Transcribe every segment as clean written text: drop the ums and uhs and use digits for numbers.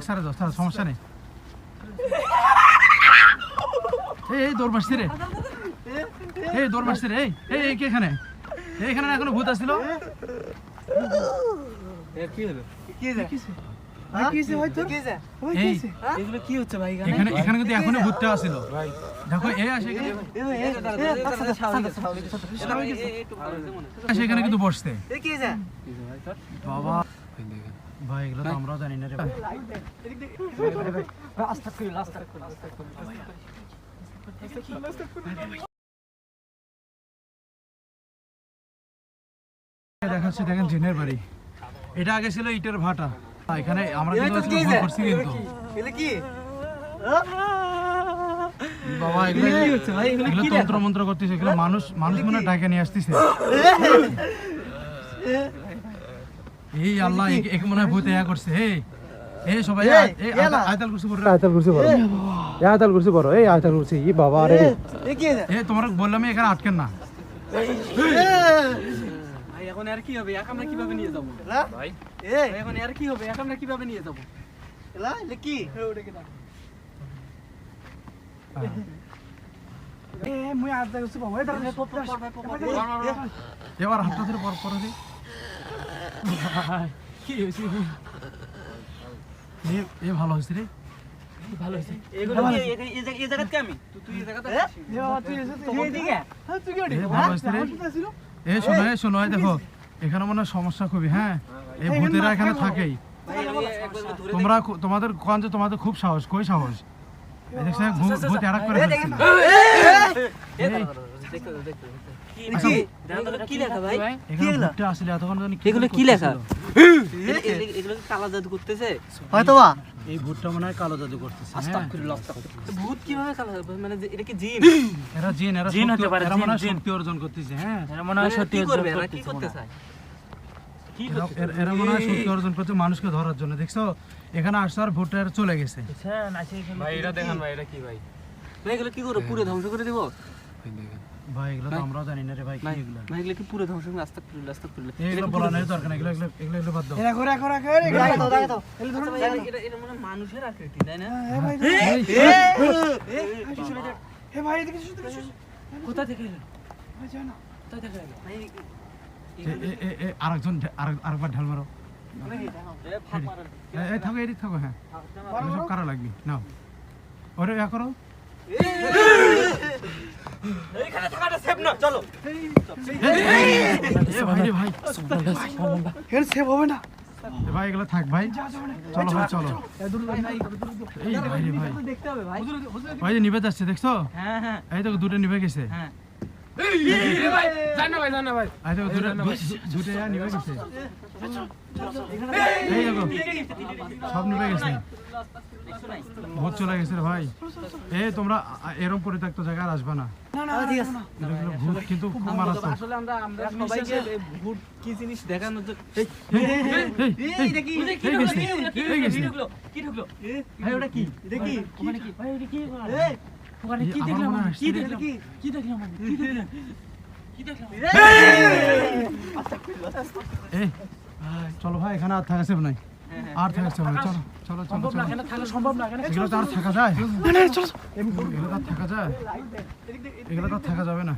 সারা দাও সারা সমস্যা নেই এই দৌড় মারছি রে এই দৌড় মারছি রে এই কি এখানে এখানে এখনো ভূত আসছিল কি হলো এখানে কিন্তু এখনো ভূতটা আসছিল দেখো এই আসে এখানে কিন্তু বসতে বাবা ভাই এগুলো তো আমরাও জানি না রে দেখাচ্ছি দেখেন জিনের বাড়ি এটা আগে ছিল ইটের ভাটা এখানে আমরা কিন্তু ভুল করছি কিন্তু বাবা এগুলো তন্ত্র মন্ত্র করতেছে এগুলো মানুষ মনে ডাকে নিয়ে আসতেছে এই আল্লাহ একে মনে হয় ভূতে করছে এই সবাই আয়তাল কুরসি পড়ো আয়তাল কুরসি পড়ো আয়তাল কুরসি পড়ো এই আয়তাল কুরসি এই বাবা রে তোমরা বললাম এখানে আটকেন না এখন আর কি হবে আমরা কিভাবে নিয়ে যাব ভাই এখন আর কি হবে আমরা কিভাবে নিয়ে যাব কি মুই আয়তাল কুরসি পড়ো এবার হাতটা ধরে পড়ো দি কি হইছে এ ভালো হইছে রে ভালো হইছে এগুলো এই জায়গা কে আমি তুই এই জায়গাতে তুই এদিকে তুই কি ভালো হইছে রে শোনো দেখো এখানে মনে সমস্যা খুবই হ্যাঁ এই ভূতেরা এখানে থাকেই তোমাদের কোন যে তোমাদের খুব সাহস কই সাহস এই দেখছ ভূত অ্যাটাক করে কি লেখা ভাই ভূতটা আসলে এতক্ষণ এগুলো কি লেখা এগুলো কালো জাদু করতেছে হয়তো বা এই ভূতটা মনে হয় কালো জাদু করতেছে আস্তাগফিরুল্লাহ ভূত কিভাবে কালো মানে এটা কি জিন এরা জিন হতে পারে এরা মনে হয় শক্তি অর্জন করতেছে হ্যাঁ এরা মনে হয় সত্যি করবে এরা কি করতে চায় এরা মনে হয় শক্তি অর্জন করতে মানুষকে ধরার জন্য দেখছো এখানে আসছে আর ভূতটা চলে গেছে ভাই এটা দেখেন ভাই এটা কি ভাই এগুলো কি করে পুরো ধ্বংস করে দেব ভাই এগুলো তো আমরাও জানি না রে ভাই কি এগুলো ভাই এগুলো কি পুরো ধ্বংস করে আস্তাগফিরুল্লাহ এগুলো বলা নাই দরকার না এগুলো বাদ দাও এটা মনে মানুষের আকৃতি তাই না ভাই এদিকে কোথা থেকে এলো ভাই জানা কোথা থেকে এলো ভাই আরেকবার ঢাল মারো থাকো এদিক থাকো হ্যাঁ সব কারা লাগবে নাও ওরে করো এইখানে থাকাটা সেভ না চলো ভাই এর সেভ হবে না ভাই এগুলো থাক ভাই চলো ভাই চলো এই ভাই দেখতে হবে ভাই ভাই যে নিভে যাচ্ছে দেখছো হ্যাঁ এই তো দুটো নিভে গেছে হ্যাঁ ভাই জানা ভাই এই তো দুটো নিভে গেছে এই দেখো সব নিভে গেছে ভূত চলে গেছে রে ভাই তোমরা এরকম পরিত্যক্ত জায়গায় আসবে না ঠিক আছে ভূত কিন্তু খুব মারাত্মক আসলে আমরা সবাইকে ভূত কি জিনিস দেখানোর জন্য কি ঢুকলো ভাই ওটা কি দেখি ওখানে কি ভাই ওটা কি ওখানে কি দেখলাম কি দেখলাম চলো ভাই এখানে আর থাকা নাই আর থাকা যাবে না চলো এখানে থাকা সম্ভব না এগুলো তো আর থাকা যায় এগুলো তো থাকা যায় এগুলো তো থাকা যাবে না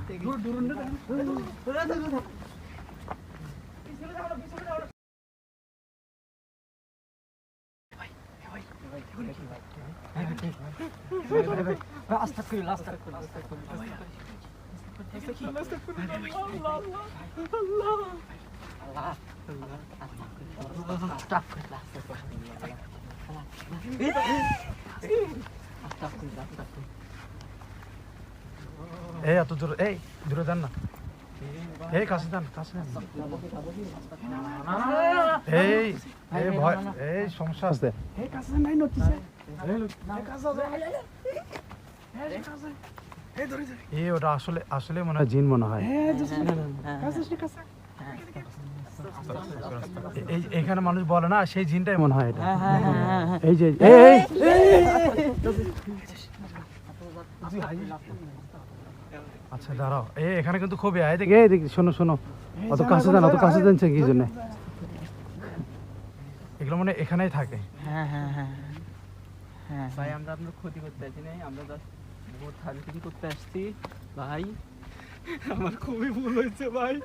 এই এত দূর দূরে যান না কাছে যান ভয় সমস্যা আছে ওটা আসলে মনে হয় জিন মনে হয় এখানে মানুষ বলে না সেই জিনটাই মনে হয় এটা এই যে আচ্ছা দাঁড়াও এখানে কিন্তু খুবই শোনো অত কাছে যাচ্ছে কি জন্য এগুলো মানে এখানেই থাকে হ্যাঁ হ্যাঁ হ্যাঁ হ্যাঁ ভাই, আমরা আপনার ক্ষতি করতে আসি নাই, আমরা জাস্ট ভূত হান্টিং করতে আসছি ভাই। আমার খুবই ভুল হয়েছে ভাই।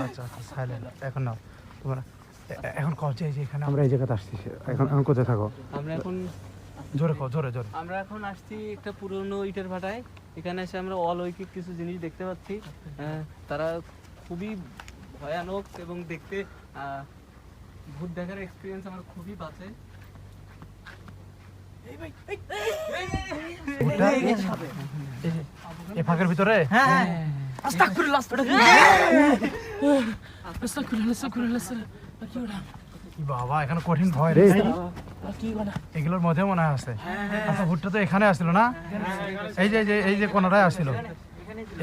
আচ্ছা আচ্ছা সাইলেন্ট এখন না তোমরা এখন কচ্ছে যে এখানে আমরা এই জায়গাতে আসছি এখন কোথায় থাকো আমরা এখন জোরে কও জোরে জোরে আমরা এখন আসছি একটা পুরনো ইটের ভাটায়। এখানে এসে আমরা অলৌকিক কিছু জিনিস দেখতে পাচ্ছি। তারা খুবই ভয়ানক এবং দেখতে ভূত দেখার এক্সপিরিয়েন্স আমার খুবই বাজে। এই ফাঁকের ভিতরে আস্তাগফিরুল্লাহ কি বাবা এখানে কঠিন ভয় রে এগুলোর মধ্যে মনে হয় আছে আচ্ছা ভুট্টা তো এখানে আসছিল না এই যে কোনাটায় আসছিল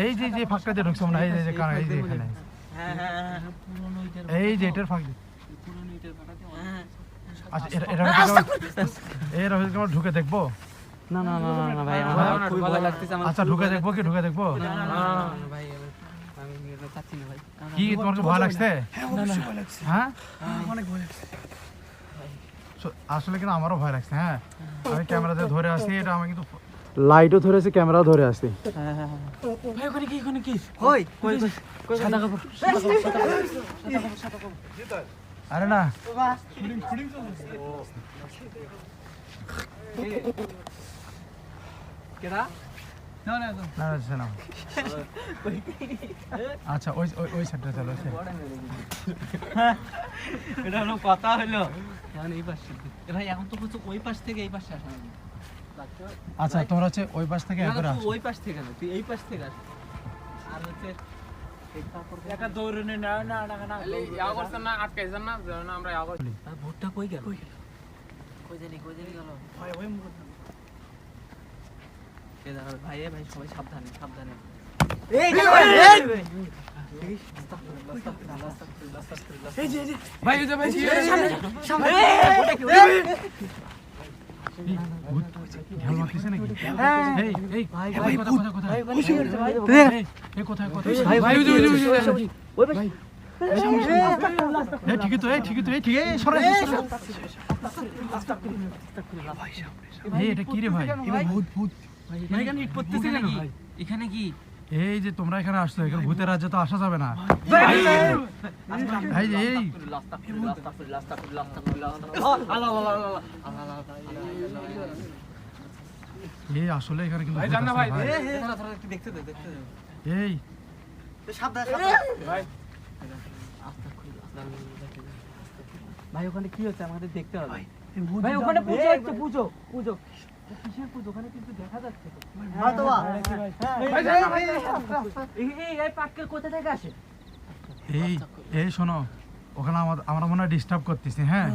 এই যে ফাঁকটা দিয়ে ঢুকছে মনে হয় এই যে এই যে এখানে এই যে এটার ফাঁক আচ্ছা এটা ঢুকে দেখবো না না না না ভাই, আমার খুবই ভয় লাগতেছে। আমার আচ্ছা ঢুকে দেখবো না ভাই, আমি এটা চাচ্ছি না ভাই। কি তোমার কি ভয় লাগছে হ্যাঁ অনেক ভয় লাগছে আসলে কিন্তু আমারও ভয় লাগছে হ্যাঁ আমি ক্যামেরাতে ধরে আসি এটা আমি কিন্তু লাইটও ধরেছি ক্যামেরাও ধরে আসি ভাই ওখানে কি কই সাদা কাপড় আরে না কেডা না আচ্ছা ওই সাইডটা চলো এটা হলো কথা হলো এখন এই পাশ ভাই, এখন তো হচ্ছে ওই পাশ থেকে এই পাশে আসা আচ্ছা তোমরা হচ্ছে ওই পাশ থেকে একবার আসো ওই পাশ থেকে না, তুই এই পাশ থেকে আস। আর হচ্ছে একা দৌড়নে না না না না ইয়া করছেন না, আটকাইছেন না, যেন আমরা ইয়া করি। ভূতটা কই গেল কই জানি গেল ভয় ভয় মুখ এ দাঁড়াও ভাই, ভাই সবাই সাবধানে সাবধানে। ভাই এই যে ভাই সামনে ঝাল মারতেছে নাকি এই ভাই কোথায় এই কোথায় ভাই ওই ভাই ঠিকই তো ঠিক সরে এই এটা কি রে ভাই ভূত ভূত ভাই এখানে ইট পড়তেছে নাকি? এখানে কি এই যে তোমরা এখানে আসছো এখানে ভূতের রাজ্যে তো আসা যাবে না এই যে এই এই আসলে এখানে কিন্তু ভূত আছে ভাই। দেখতে দে এই ভাই ওখানে কি হচ্ছে আমাদের দেখতে হবে ভূত ভাই। ওখানে পুজো হচ্ছে, পুজো কিসের পুজো? ওখানে কিন্তু দেখা যাচ্ছে তো। এই পাক্কেল কোথা থেকে আসে? এই শোনো ওখানে আমরা মনে হয় ডিস্টার্ব করতেছি হ্যাঁ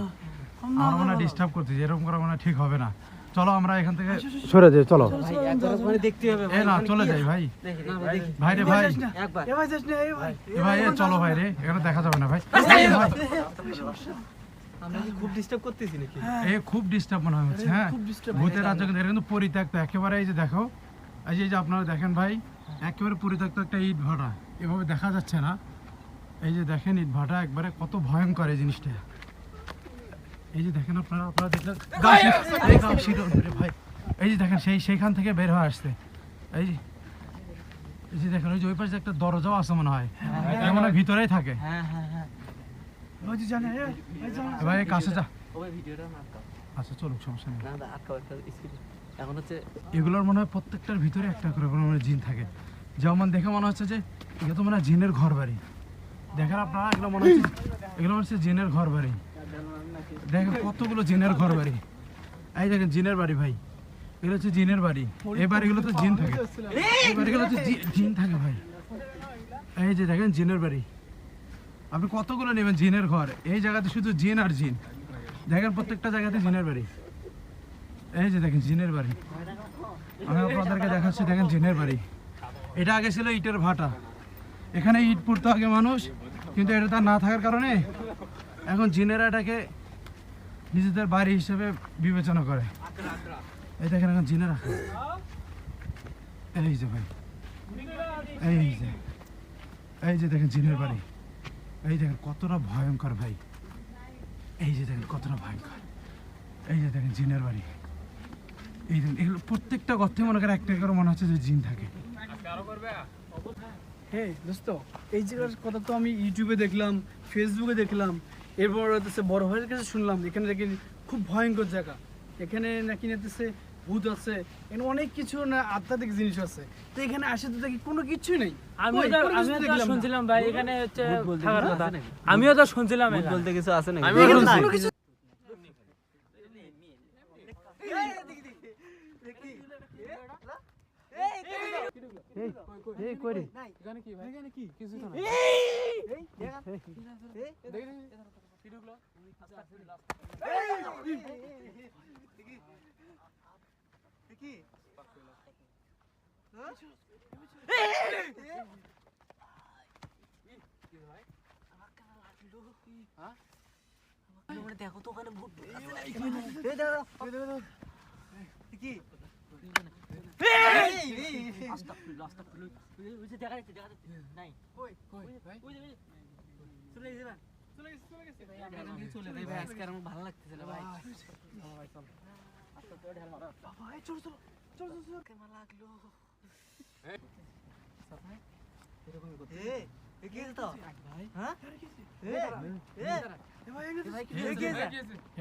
আমরা মনে হয় ডিস্টার্ব করতেছি এরকম করা মনে হয় ঠিক হবে না চলো আমরা এখান থেকে সরে যাই চলো ভাই একবার ওখানে দেখতে হবে এই না চলে যাই ভাই ভাই রে ভাই একবার এ ভাই যাস না এই ভাই এ ভাই চলো ভাই রে এখানে দেখা যাবে না ভাই ভাই আমরা কি খুব ডিস্টার্ব করতেছি নাকি? এই খুব ডিস্টার্ব মনে হচ্ছে হ্যাঁ ভূতের রাজ্য কিন্তু এটা কিন্তু পরিত্যক্ত একেবারে এই যে দেখো এই যে আপনারা দেখেন ভাই একেবারে পরিত্যক্ত একটা ইট ভাটা এভাবে দেখা যাচ্ছে না এই যে দেখেন ইট ভাটা একবারে কত ভয়ঙ্কর এই জিনিসটা এই যে দেখেন আপনারা দেখলেন ভাই এই যে দেখেন সেইখান থেকে বের হয়ে আসছে এই যে দেখেন ওই যে ওই পাশে একটা দরজাও আছে মনে হয় মনে হয় ভিতরেই থাকে হ্যাঁ ওই যে জানে ভাই জানে ভাই কাছে যা ওই ভিডিওটা আটকাও আচ্ছা চলুক সমস্যা নেই না আটকাও একটা স্কিপ। এখন হচ্ছে এগুলোর মনে হয় প্রত্যেকটার ভিতরে একটা করে মানে জিন থাকে যেমন দেখে মনে হচ্ছে যে এটা তো মনে হয় জিনের ঘর বাড়ি দেখেন আপনারা এগুলো হচ্ছে জিনের ঘর বাড়ি দেখেন কতগুলো জিনের ঘর বাড়ি এই দেখেন জিনের বাড়ি ভাই এগুলো হচ্ছে জিনের বাড়ি এই বাড়িগুলো তো জিন থাকে এই বাড়িগুলো হচ্ছে জিন থাকে ভাই এই যে দেখেন জিনের বাড়ি আপনি কতগুলো নেবেন জিনের ঘর এই জায়গাতে শুধু জিন আর জিন দেখেন প্রত্যেকটা জায়গাতে জিনের বাড়ি এই যে দেখেন জিনের বাড়ি আমি আপনাদেরকে দেখাচ্ছি দেখেন জিনের বাড়ি এটা আগে ছিল ইটের ভাটা এখানে ইট পুড়তো আগে মানুষ কিন্তু এটা তার না থাকার কারণে এখন জিনেরা এটাকে নিজেদের বাড়ি হিসেবে বিবেচনা করে এই দেখেন এখন জিনেরা এই যে ভাই এই যে এই যে দেখেন জিনের বাড়ি, এই দেখেন কতটা ভয়ঙ্কর ভাই, এই যে দেখেন কতটা ভয়ঙ্কর, এই যে দেখেন জিনের বাড়ি, এই দেখেন এগুলো প্রত্যেকটা গর্তে মনে করে একটা করে মনে হচ্ছে যে জিন থাকে। হ্যাঁ দোস্ত, এই জায়গার কথা তো আমি ইউটিউবে দেখলাম, ফেসবুকে দেখলাম, এরপর হচ্ছে বড় ভাইয়ের কাছে শুনলাম এখানে নাকি খুব ভয়ঙ্কর জায়গা, এখানে নাকি নাকি ভূত আছে, এখানে অনেক কিছু না আধ্যাত্মিক জিনিস আছে। তো এখানে আসে তো দেখি কোনো কিছুই নেই। আমিও কই, তো কোনো কিছু দেখলাম না। শুনছিলাম ভাই এখানে হচ্ছে ভূত বলতে থাকার কিছু কথা। আছে নাকি? আমিও তো শুনছিলাম ভূত এখানে। বলতে কিছু আছে নাকি? এখানে তো কোনো কিছু এই কই রে? চলে যাই ভাই, আজকে আর আমার ভালো লাগতেছে না ভাই।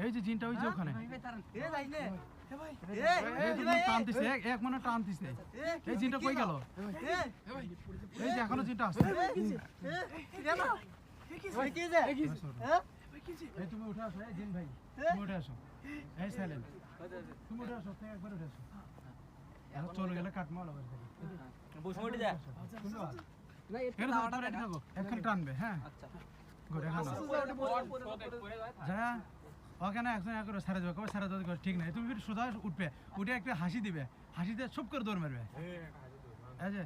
এই যে জিনটা ওই যে ওখানে, এই যে টানতেছে, এক মনে টানতেছে, এই জিনটা কই গেল? এই যে এখনো জিনটা আছে। এই তুমি উঠে আসো, এই জিন ভাই তুমি উঠে আসো, এই সাইলেন্ট তুমি উঠে আসো, তুমি একবার উঠে আসো, এখন চলে গেলে কাটমা লাগবে। এখানে টানবে, হ্যাঁ গুড, এখন যা ওখানে একজন এক করে সারা যাবে, সারা যাবে ঠিক নাই, তুমি সোজা উঠবে, উঠে একটা হাসি দিবে, হাসিতে সব করে দৌড় মারবে, এই যে